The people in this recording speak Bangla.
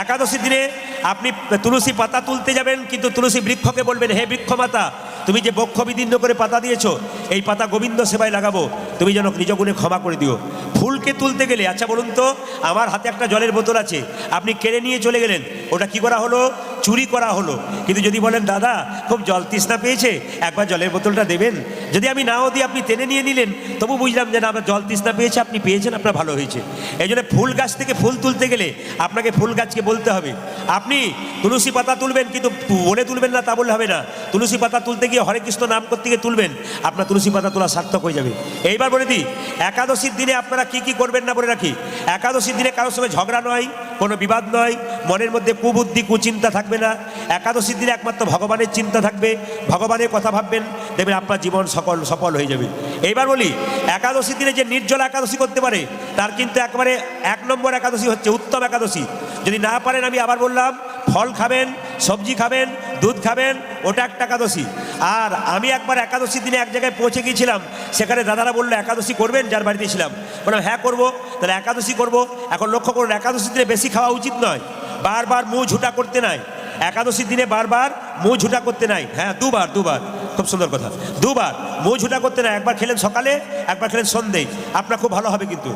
একাদশীর দিনে আপনি তুলসী পাতা তুলতে যাবেন, কিন্তু তুলসী বৃক্ষকে বলবেন, হে বৃক্ষ মাতা, তুমি যে বক্ষ বিদীর্ণ করে পাতা দিয়েছো, এই পাতা গোবিন্দ সেবায় লাগাবো, তুমি যেন নিজ গুণে ক্ষমা করে দিও। ফুলকে তুলতে গেলে, আচ্ছা বলুন তো, আমার হাতে একটা জলের বোতল আছে, আপনি কেড়ে নিয়ে চলে গেলেন, ওটা কি করা হলো? চুরি করা হলো। কিন্তু যদি বলেন, দাদা খুব জল তৃষ্ণা পেয়েছে, একবার জলের বোতলটা দেবেন, যদি আমি নাও দিই, আপনি টেনে নিয়ে নিলেন, তবু বুঝলাম যে না, আমার জল তৃষ্ণা পেয়েছে, আপনি পেয়েছেন, আপনার ভালো হয়েছে। এই জন্য ফুল গাছ থেকে ফুল তুলতে গেলে আপনাকে ফুল গাছকে বলতে হবে। আপনি তুলসী পাতা তুলবেন, কিন্তু বলে তুলবেন না তা বললে হবে না। তুলসী পাতা তুলতে গিয়ে হরে কৃষ্ণ নাম করতে গিয়ে তুলবেন, আপনার তুলসী পাতা তোলা সার্থক হয়ে যাবে। এইবার বলে দিই, একাদশীর দিনে আপনারা কি কি করবেন না বলে রাখি। একাদশীর দিনে কারোর সঙ্গে ঝগড়া নয়, কোনো বিবাদ নয়, মনের মধ্যে কুবুদ্ধি কুচিন্তা থাকবে না। একাদশীর দিনে একমাত্র ভগবানের চিন্তা থাকবে, ভগবানের কথা ভাববেন, দেখবেন আপনার জীবন সফল হয়ে যাবে। এইবার বলি, একাদশীর দিনে যে নির্জলা একাদশী করতে পারে, তার কিন্তু একেবারে 1 নম্বর একাদশী হচ্ছে উত্তম একাদশী। যদি না পারেন, আমি আবার বললাম, ফল খাবেন, সবজি খাবেন, দুধ খাবেন, ওটা একটা একাদশী। আর আমি একবার একাদশীর দিনে এক জায়গায় পৌঁছে গিয়েছিলাম, সেখানে দাদারা বললো, একাদশী করবেন? যার বাড়িতে ছিলাম, বললাম হ্যাঁ করবো। তাহলে একাদশী করবো। এখন লক্ষ্য করুন, একাদশীর দিনে বেশি খাওয়া উচিত নয়, বারবার মুখ ঝুটা করতে নাই। একাদশীর দিনে বারবার মুখ ঝুটা করতে নাই। হ্যাঁ, দুবার, খুব সুন্দর কথা, দুবার মুখ ঝুটা করতে নাই। একবার খেলেন সকালে, একবার খেলেন সন্ধ্যেয়, আপনার খুব ভালো হবে কিন্তু।